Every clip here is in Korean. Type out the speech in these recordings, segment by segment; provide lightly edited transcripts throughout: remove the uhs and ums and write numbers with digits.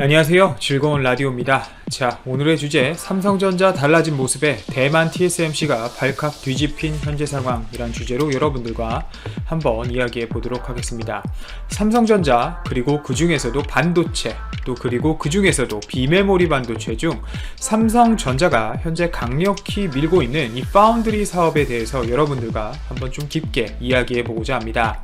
안녕하세요. 즐거운 라디오입니다. 자, 오늘의 주제, 삼성전자 달라진 모습에 대만 TSMC가 발칵 뒤집힌 현재 상황이란 주제로 여러분들과 한번 이야기해 보도록 하겠습니다. 삼성전자, 그리고 그 중에서도 반도체, 또 그리고 그 중에서도 비메모리 반도체 중 삼성전자가 현재 강력히 밀고 있는 이 파운드리 사업에 대해서 여러분들과 한번 좀 깊게 이야기해 보고자 합니다.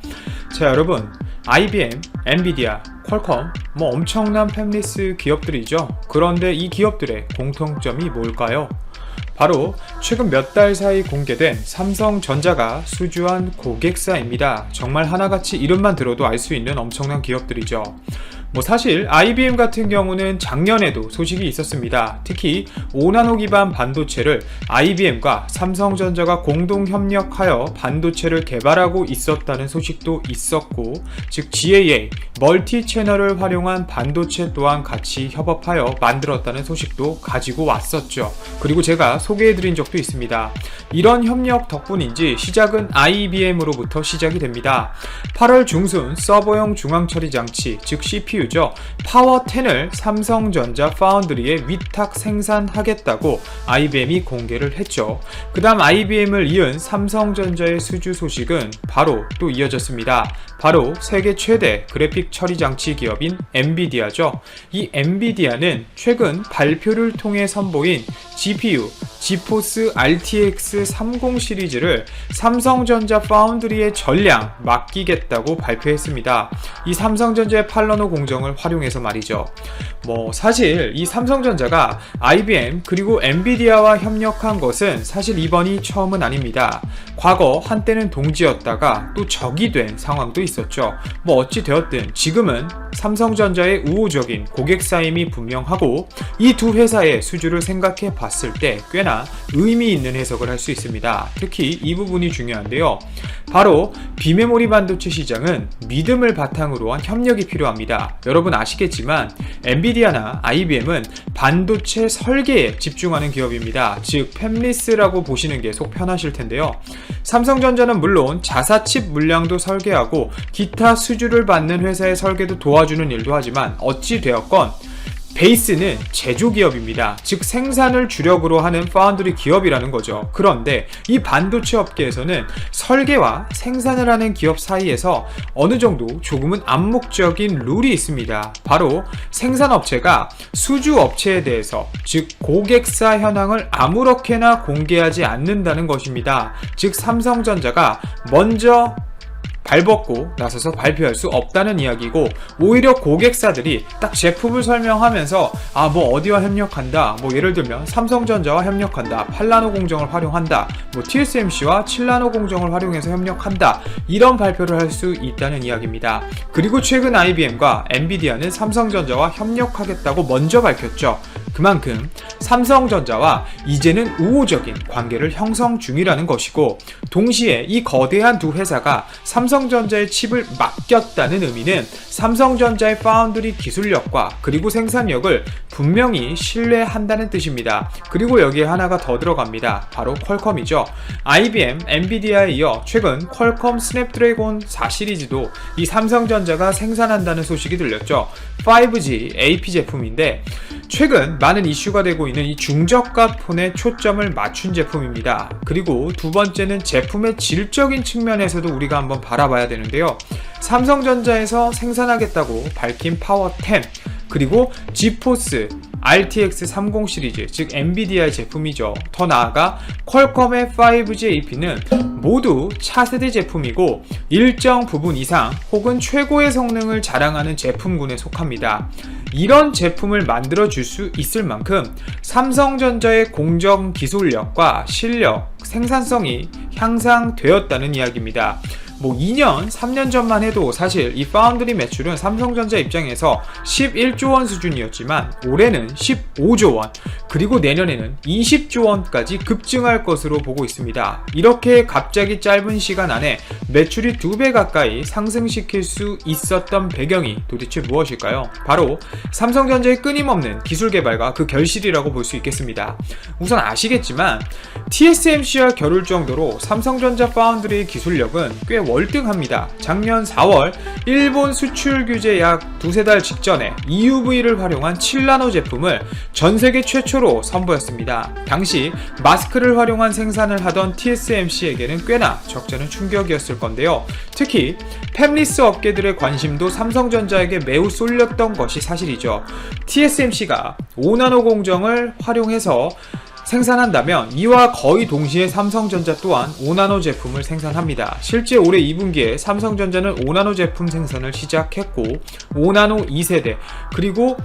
자, 여러분, IBM, 엔비디아, 퀄컴, 엄청난 팹리스 기업들이죠. 그런데 이 기업들의 공통점이 뭘까요? 바로 최근 몇 달 사이 공개된 삼성전자가 수주한 고객사입니다. 정말 하나같이 이름만 들어도 알 수 있는 엄청난 기업들이죠. 사실 IBM 같은 경우는 작년에도 소식이 있었습니다. 특히 5나노 기반 반도체를 IBM과 삼성전자가 공동 협력하여 반도체를 개발하고 있었다는 소식도 있었고, 즉 GAA, 멀티 채널을 활용한 반도체 또한 같이 협업하여 만들었다는 소식도 가지고 왔었죠. 그리고 제가 소개해드린 적도 있습니다. 이런 협력 덕분인지 시작은 IBM으로부터 시작이 됩니다. 8월 중순 서버용 중앙처리 장치, 즉 CPU 파워10을 삼성전자 파운드리에 위탁 생산하겠다고 IBM이 공개를 했죠. 그 다음 IBM을 이은 삼성전자의 수주 소식은 바로 또 이어졌습니다. 바로 세계 최대 그래픽 처리 장치 기업인 엔비디아죠. 이 엔비디아는 최근 발표를 통해 선보인 GPU 지포스 RTX 30 시리즈를 삼성전자 파운드리의 전량 맡기겠다고 발표했습니다. 이 삼성전자의 8나노 공정을 활용해서 말이죠. 사실 이 삼성전자가 IBM 그리고 엔비디아와 협력한 것은 사실 이번이 처음은 아닙니다. 과거 한때는 동지였다가 또 적이 된 상황도 있었죠. 어찌 되었든 지금은 삼성전자의 우호적인 고객사임이 분명하고, 이 두 회사의 수주를 생각해 봤을 때 꽤나 의미 있는 해석을 할 수 있습니다. 특히 이 부분이 중요한데요. 바로 비메모리 반도체 시장은 믿음을 바탕으로 한 협력이 필요합니다. 여러분 아시겠지만 엔비디아나 IBM은 반도체 설계에 집중하는 기업입니다. 즉 팹리스라고 보시는 게 속 편하실 텐데요. 삼성전자는 물론 자사칩 물량도 설계하고 기타 수주를 받는 회사의 설계도 도와주는 일도 하지만, 어찌 되었건 베이스는 제조기업입니다. 즉 생산을 주력으로 하는 파운드리 기업이라는 거죠. 그런데 이 반도체 업계에서는 설계와 생산을 하는 기업 사이에서 어느 정도 조금은 암묵적인 룰이 있습니다. 바로 생산업체가 수주업체에 대해서, 즉 고객사 현황을 아무렇게나 공개하지 않는다는 것입니다. 즉 삼성전자가 먼저 발벗고 나서서 발표할 수 없다는 이야기고, 오히려 고객사들이 딱 제품을 설명하면서 어디와 협력한다, 예를 들면 삼성전자와 협력한다, 8나노 공정을 활용한다, TSMC와 7나노 공정을 활용해서 협력한다, 이런 발표를 할 수 있다는 이야기입니다. 그리고 최근 IBM과 엔비디아는 삼성전자와 협력하겠다고 먼저 밝혔죠. 그만큼 삼성전자와 이제는 우호적인 관계를 형성 중이라는 것이고, 동시에 이 거대한 두 회사가 삼성전자의 칩을 맡겼다는 의미는 삼성전자의 파운드리 기술력과 그리고 생산력을 분명히 신뢰한다는 뜻입니다. 그리고 여기에 하나가 더 들어갑니다. 바로 퀄컴이죠. IBM, 엔비디아에 이어 최근 퀄컴 스냅드래곤 4 시리즈도 이 삼성전자가 생산한다는 소식이 들렸죠. 5G AP 제품인데 최근 많은 이슈가 되고 있는 이 중저가 폰에 초점을 맞춘 제품입니다. 그리고 두 번째는 제품의 질적인 측면에서도 우리가 한번 바라봐야 되는데요. 삼성전자에서 생산하겠다고 밝힌 파워10, 그리고 지포스 RTX 30 시리즈, 즉 엔비디아의 제품이죠. 더 나아가 퀄컴의 5G AP는 모두 차세대 제품이고 일정 부분 이상 혹은 최고의 성능을 자랑하는 제품군에 속합니다. 이런 제품을 만들어줄 수 있을 만큼 삼성전자의 공정 기술력과 실력, 생산성이 향상되었다는 이야기입니다. 2년, 3년 전만 해도 사실 이 파운드리 매출은 삼성전자 입장에서 11조 원 수준이었지만 올해는 15조 원, 그리고 내년에는 20조 원까지 급증할 것으로 보고 있습니다. 이렇게 갑자기 짧은 시간 안에 매출이 2배 가까이 상승시킬 수 있었던 배경이 도대체 무엇일까요? 바로 삼성전자의 끊임없는 기술 개발과 그 결실이라고 볼 수 있겠습니다. 우선 아시겠지만 TSMC와 겨룰 정도로 삼성전자 파운드리의 기술력은 꽤 월등합니다. 작년 4월 일본 수출 규제 약 두세 달 직전에 EUV를 활용한 7나노 제품을 전세계 최초로 선보였습니다. 당시 마스크를 활용한 생산을 하던 TSMC에게는 꽤나 적잖은 충격이었을 건데요. 특히 팹리스 업계들의 관심도 삼성전자에게 매우 쏠렸던 것이 사실이죠. TSMC가 5나노 공정을 활용해서 생산한다면 이와 거의 동시에 삼성전자 또한 5나노 제품을 생산합니다. 실제 올해 2분기에 삼성전자는 5나노 제품 생산을 시작했고 5나노 2세대 그리고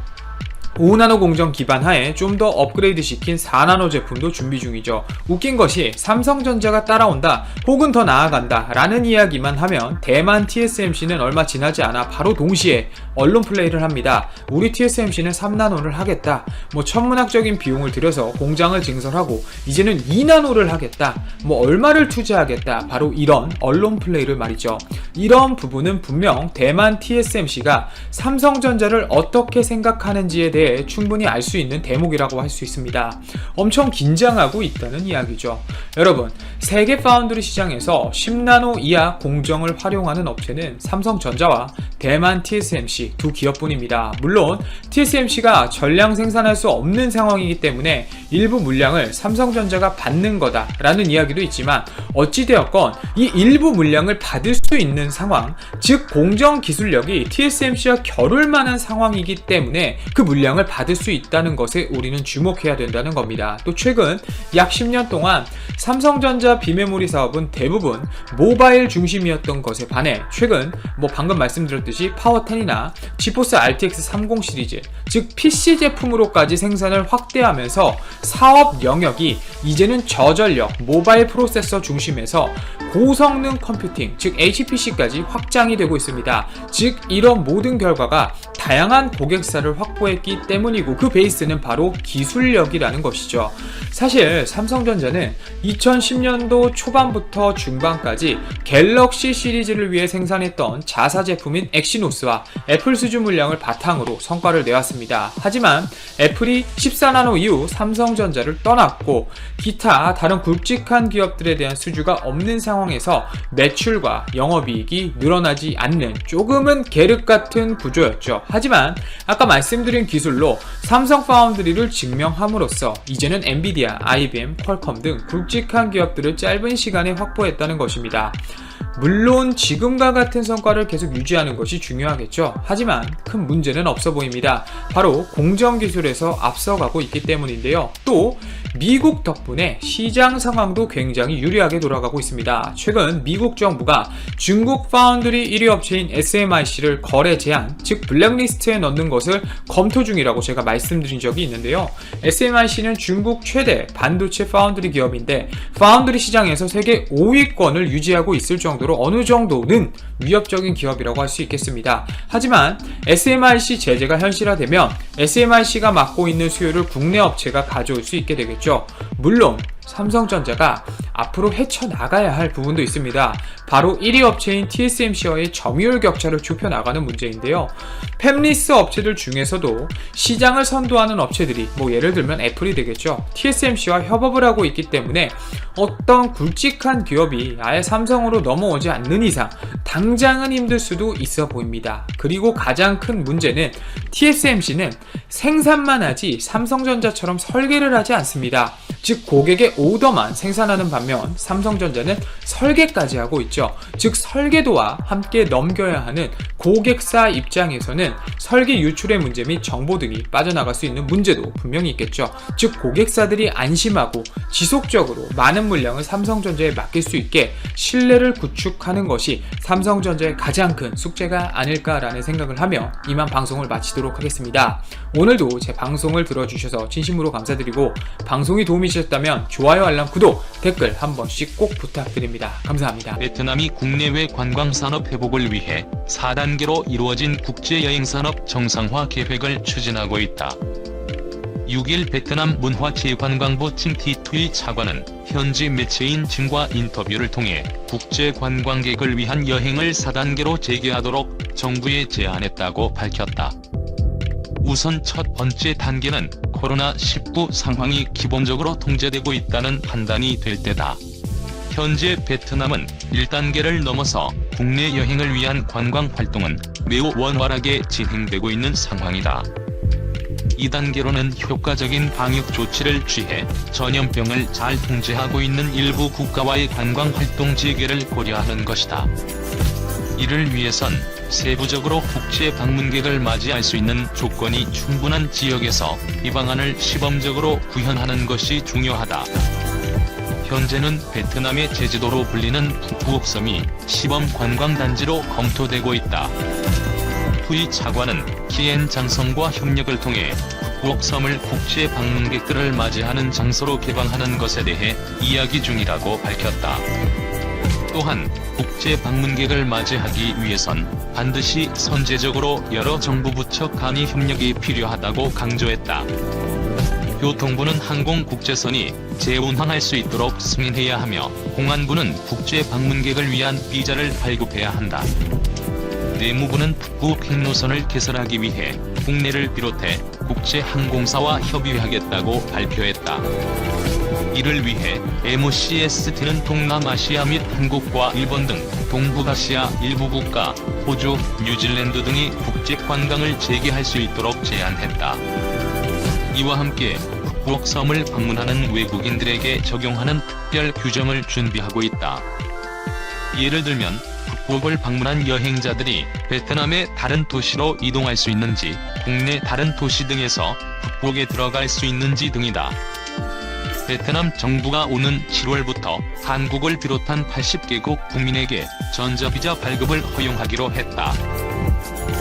5나노 공정 기반 하에 좀 더 업그레이드 시킨 4나노 제품도 준비 중이죠. 웃긴 것이 삼성전자가 따라온다 혹은 더 나아간다 라는 이야기만 하면 대만 TSMC는 얼마 지나지 않아 바로 동시에 언론 플레이를 합니다. 우리 TSMC는 3나노를 하겠다, 천문학적인 비용을 들여서 공장을 증설하고 이제는 2나노를 하겠다, 얼마를 투자하겠다, 바로 이런 언론 플레이를 말이죠. 이런 부분은 분명 대만 TSMC가 삼성전자를 어떻게 생각하는지에 대해 충분히 알 수 있는 대목이라고 할 수 있습니다. 엄청 긴장하고 있다는 이야기죠. 여러분, 세계 파운드리 시장에서 10나노 이하 공정을 활용하는 업체는 삼성전자와 대만 TSMC 두 기업뿐입니다. 물론 TSMC가 전량 생산할 수 없는 상황이기 때문에 일부 물량을 삼성전자가 받는 거다라는 이야기도 있지만 어찌되었건 이 일부 물량을 받을 수 있는 상황, 즉 공정 기술력이 TSMC와 겨룰 만한 상황이기 때문에 그 물량을 받을 수 있다는 것에 우리는 주목해야 된다는 겁니다. 또 최근 약 10년 동안 삼성전자 비메모리 사업은 대부분 모바일 중심이었던 것에 반해 최근 방금 말씀드렸듯이 파워10이나 지포스 RTX 30 시리즈, 즉 PC 제품으로까지 생산을 확대하면서 사업 영역이 이제는 저전력 모바일 프로세서 중심에서 고성능 컴퓨팅, 즉 HPC까지 확장이 되고 있습니다. 즉 이런 모든 결과가 다양한 고객사를 확보했기 때문이고 그 베이스는 바로 기술력이라는 것이죠. 사실 삼성전자는 2010년도 초반부터 중반까지 갤럭시 시리즈를 위해 생산했던 자사 제품인 엑시노스와 애플 수주 물량을 바탕으로 성과를 내왔습니다. 하지만 애플이 14나노 이후 삼성전자를 떠났고 기타 다른 굵직한 기업들에 대한 수주가 없는 상황에서 매출과 영업이익이 늘어나지 않는 조금은 계륵 같은 구조였죠. 하지만 아까 말씀드린 기술로 삼성 파운드리를 증명함으로써 이제는 엔비디아, IBM, 퀄컴 등 굵직한 기업들을 짧은 시간에 확보했다는 것입니다. 물론 지금과 같은 성과를 계속 유지하는 것이 중요하겠죠. 하지만 큰 문제는 없어 보입니다. 바로 공정 기술에서 앞서가고 있기 때문인데요. 또 미국 덕분에 시장 상황도 굉장히 유리하게 돌아가고 있습니다. 최근 미국 정부가 중국 파운드리 1위 업체인 SMIC를 거래 제한, 즉 블랙리스트에 넣는 것을 검토 중이라고 제가 말씀드린 적이 있는데요. SMIC는 중국 최대 반도체 파운드리 기업인데 파운드리 시장에서 세계 5위권을 유지하고 있을 정도로 어느 정도는 위협적인 기업이라고 할 수 있겠습니다. 하지만 SMIC 제재가 현실화되면 SMIC가 맡고 있는 수요를 국내 업체가 가져올 수 있게 되겠죠. 물론 삼성전자가 앞으로 헤쳐나가야 할 부분도 있습니다. 바로 1위 업체인 TSMC와의 점유율 격차를 좁혀나가는 문제인데요. 팹리스 업체들 중에서도 시장을 선도하는 업체들이 예를 들면 애플이 되겠죠. TSMC와 협업을 하고 있기 때문에 어떤 굵직한 기업이 아예 삼성으로 넘어오지 않는 이상 당장은 힘들 수도 있어 보입니다. 그리고 가장 큰 문제는 TSMC는 생산만 하지 삼성전자처럼 설계를 하지 않습니다. 즉 고객의 오더만 생산하는 반면 삼성전자는 설계까지 하고 있죠. 즉 설계도와 함께 넘겨야 하는 고객사 입장에서는 설계 유출의 문제 및 정보 등이 빠져나갈 수 있는 문제도 분명히 있겠죠. 즉 고객사들이 안심하고 지속적으로 많은 물량을 삼성전자에 맡길 수 있게 신뢰를 구축하는 것이 삼성전자의 가장 큰 숙제가 아닐까라는 생각을 하며 이만 방송을 마치도록 하겠습니다. 오늘도 제 방송을 들어주셔서 진심으로 감사드리고 방송이 도움이 되셨다면 좋아요, 알람, 구독, 댓글 한 번씩 꼭 부탁드립니다. 감사합니다. 베트남이 국내외 관광산업 회복을 위해 4단계로 이루어진 국제여행산업 정상화 계획을 추진하고 있다. 6일 베트남 문화체육관광부 칭티투이 차관은 현지 매체인 진과 인터뷰를 통해 국제 관광객을 위한 여행을 4단계로 재개하도록 정부에 제안했다고 밝혔다. 우선 첫 번째 단계는 코로나19 상황이 기본적으로 통제되고 있다는 판단이 될 때다. 현재 베트남은 1단계를 넘어서 국내 여행을 위한 관광 활동은 매우 원활하게 진행되고 있는 상황이다. 2단계로는 효과적인 방역 조치를 취해 전염병을 잘 통제하고 있는 일부 국가와의 관광 활동 재개를 고려하는 것이다. 이를 위해선 세부적으로 국제 방문객을 맞이할 수 있는 조건이 충분한 지역에서 이 방안을 시범적으로 구현하는 것이 중요하다. 현재는 베트남의 제주도로 불리는 푸꾸옥섬이 시범 관광단지로 검토되고 있다. 투이 차관은 키엔 장성과 협력을 통해 푸꾸옥섬을 국제 방문객들을 맞이하는 장소로 개방하는 것에 대해 이야기 중이라고 밝혔다. 또한 국제 방문객을 맞이하기 위해선 반드시 선제적으로 여러 정부 부처 간의 협력이 필요하다고 강조했다. 교통부는 항공 국제선이 재운항할 수 있도록 승인해야 하며 공안부는 국제 방문객을 위한 비자를 발급해야 한다. 내무부는 푸꾸옥 항로선을 개설하기 위해 국내를 비롯해 국제 항공사와 협의하겠다고 발표했다. 이를 위해 MOCST는 동남아시아 및 한국과 일본 등 동북아시아 일부 국가, 호주, 뉴질랜드 등이 국제 관광을 재개할 수 있도록 제안했다. 이와 함께 푸꾸옥섬을 방문하는 외국인들에게 적용하는 특별 규정을 준비하고 있다. 예를 들면 푸꾸옥을 방문한 여행자들이 베트남의 다른 도시로 이동할 수 있는지, 국내 다른 도시 등에서 푸꾸옥에 들어갈 수 있는지 등이다. 베트남 정부가 오는 7월부터 한국을 비롯한 80개국 국민에게 전자비자 발급을 허용하기로 했다.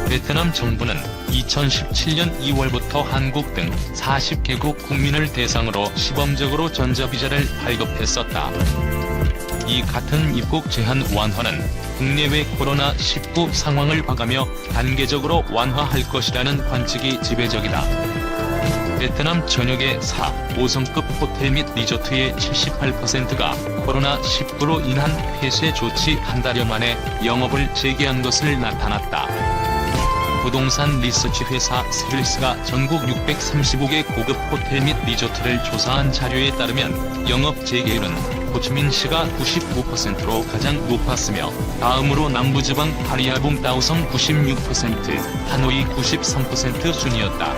베트남 정부는 2017년 2월부터 한국 등 40개국 국민을 대상으로 시범적으로 전자비자를 발급했었다. 이 같은 입국 제한 완화는 국내외 코로나19 상황을 봐가며 단계적으로 완화할 것이라는 관측이 지배적이다. 베트남 전역의 4, 5성급 호텔 및 리조트의 78%가 코로나19로 인한 폐쇄 조치 한 달여 만에 영업을 재개한 것을 나타났다. 부동산 리서치 회사 세빌스가 전국 635개 고급 호텔 및 리조트를 조사한 자료에 따르면 영업 재개율은 호치민시가 95%로 가장 높았으며 다음으로 남부지방 파리아봉 다오성 96%, 하노이 93% 순이었다.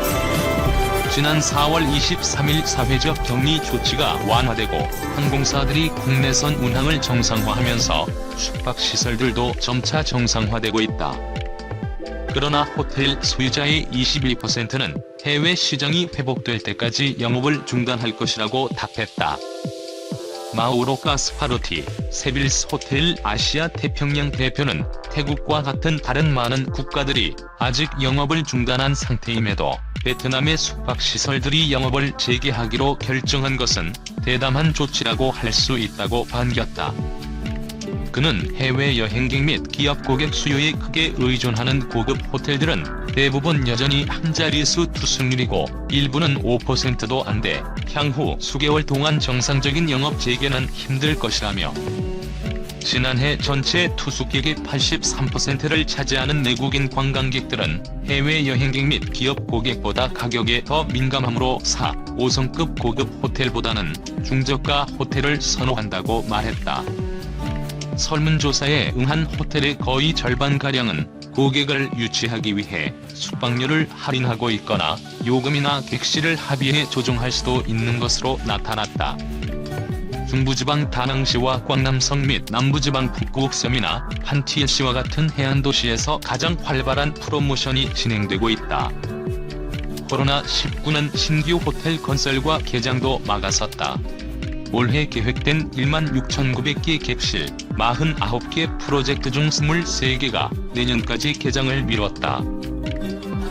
지난 4월 23일 사회적 격리 조치가 완화되고 항공사들이 국내선 운항을 정상화하면서 숙박시설들도 점차 정상화되고 있다. 그러나 호텔 소유자의 21%는 해외 시장이 회복될 때까지 영업을 중단할 것이라고 답했다. 마우로 가스파로티, 세빌스 호텔 아시아 태평양 대표는 태국과 같은 다른 많은 국가들이 아직 영업을 중단한 상태임에도 베트남의 숙박시설들이 영업을 재개하기로 결정한 것은 대담한 조치라고 할 수 있다고 반겼다. 그는 해외 여행객 및 기업 고객 수요에 크게 의존하는 고급 호텔들은 대부분 여전히 한 자릿수 투숙률이고 일부는 5%도 안 돼 향후 수개월 동안 정상적인 영업 재개는 힘들 것이라며 지난해 전체 투숙객의 83%를 차지하는 내국인 관광객들은 해외 여행객 및 기업 고객보다 가격에 더 민감하므로 4, 5성급 고급 호텔보다는 중저가 호텔을 선호한다고 말했다. 설문조사에 응한 호텔의 거의 절반가량은 고객을 유치하기 위해 숙박료를 할인하고 있거나 요금이나 객실을 합의해 조정할 수도 있는 것으로 나타났다. 중부지방 다낭시와 광남성 및 남부지방 푸꾸옥섬이나 판티에시와 같은 해안도시에서 가장 활발한 프로모션이 진행되고 있다. 코로나19는 신규 호텔 건설과 개장도 막아섰다. 올해 계획된 16,900개 객실 49개 프로젝트 중 23개가 내년까지 개장을 미뤘다.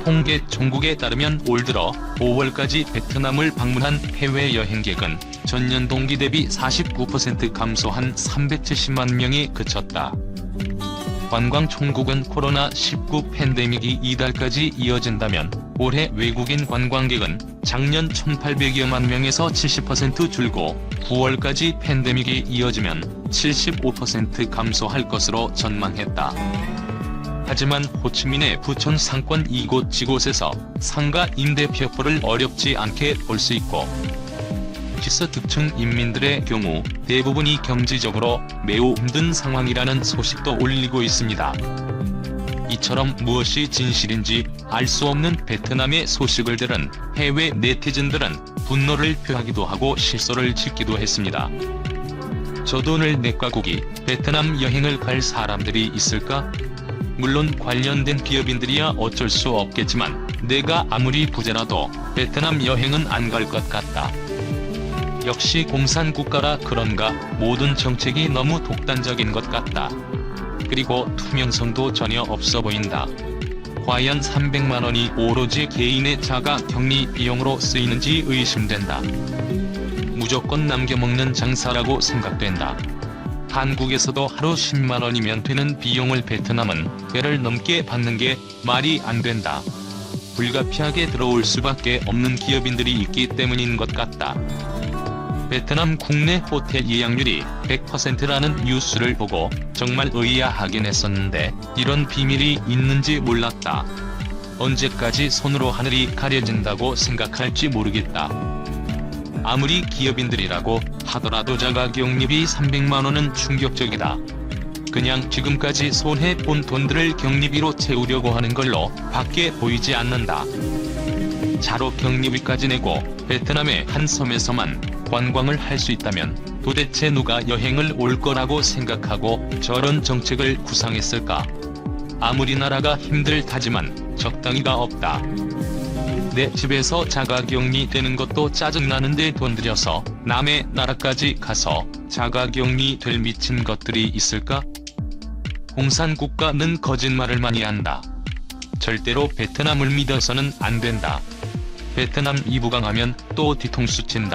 통계 총국에 따르면 올 들어 5월까지 베트남을 방문한 해외 여행객은 전년 동기 대비 49% 감소한 370만 명에 그쳤다. 관광 총국은 코로나19 팬데믹이 이달까지 이어진다면 올해 외국인 관광객은 작년 1,800여만 명에서 70% 줄고 9월까지 팬데믹이 이어지면 75% 감소할 것으로 전망했다. 하지만 호치민의 부촌 상권 이곳저곳에서 상가 임대 폐업을 어렵지 않게 볼 수 있고 기서득층 인민들의 경우 대부분이 경제적으로 매우 힘든 상황이라는 소식도 울리고 있습니다. 이처럼 무엇이 진실인지 알 수 없는 베트남의 소식을 들은 해외 네티즌들은 분노를 표하기도 하고 실소를 짓기도 했습니다. 저도 오늘 내과국이 베트남 여행을 갈 사람들이 있을까? 물론 관련된 기업인들이야 어쩔 수 없겠지만 내가 아무리 부자라도 베트남 여행은 안 갈 것 같다. 역시 공산국가라 그런가 모든 정책이 너무 독단적인 것 같다. 그리고 투명성도 전혀 없어 보인다. 과연 300만원이 오로지 개인의 자가 격리 비용으로 쓰이는지 의심된다. 무조건 남겨먹는 장사라고 생각된다. 한국에서도 하루 10만원이면 되는 비용을 베트남은 배를 넘게 받는 게 말이 안 된다. 불가피하게 들어올 수밖에 없는 기업인들이 있기 때문인 것 같다. 베트남 국내 호텔 예약률이 100%라는 뉴스를 보고 정말 의아하긴 했었는데 이런 비밀이 있는지 몰랐다. 언제까지 손으로 하늘이 가려진다고 생각할지 모르겠다. 아무리 기업인들이라고 하더라도 자가격리비 300만원은 충격적이다. 그냥 지금까지 손해본 돈들을 격리비로 채우려고 하는 걸로 밖에 보이지 않는다. 자로 격리비까지 내고 베트남의 한 섬에서만 관광을 할 수 있다면 도대체 누가 여행을 올 거라고 생각하고 저런 정책을 구상했을까? 아무리 나라가 힘들다지만 적당히가 없다. 내 집에서 자가격리 되는 것도 짜증나는데 돈 들여서 남의 나라까지 가서 자가격리 될 미친 것들이 있을까? 공산국가는 거짓말을 많이 한다. 절대로 베트남을 믿어서는 안 된다. 베트남 이부강하면 또 뒤통수 친다.